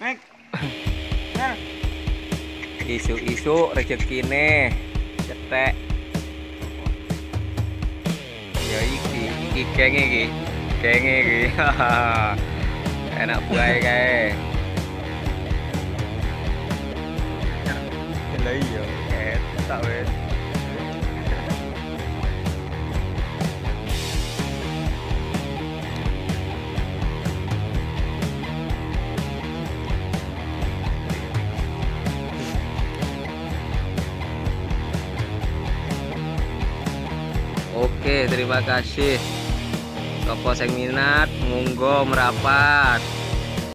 Mek. Nah. Isu-isu rezekine cetek. Ya iki kenge iki. Kenge iki. Enak bae kae. Lah iya, ketok wis. Oke, terima kasih. Sopo sing minat, monggo merapat.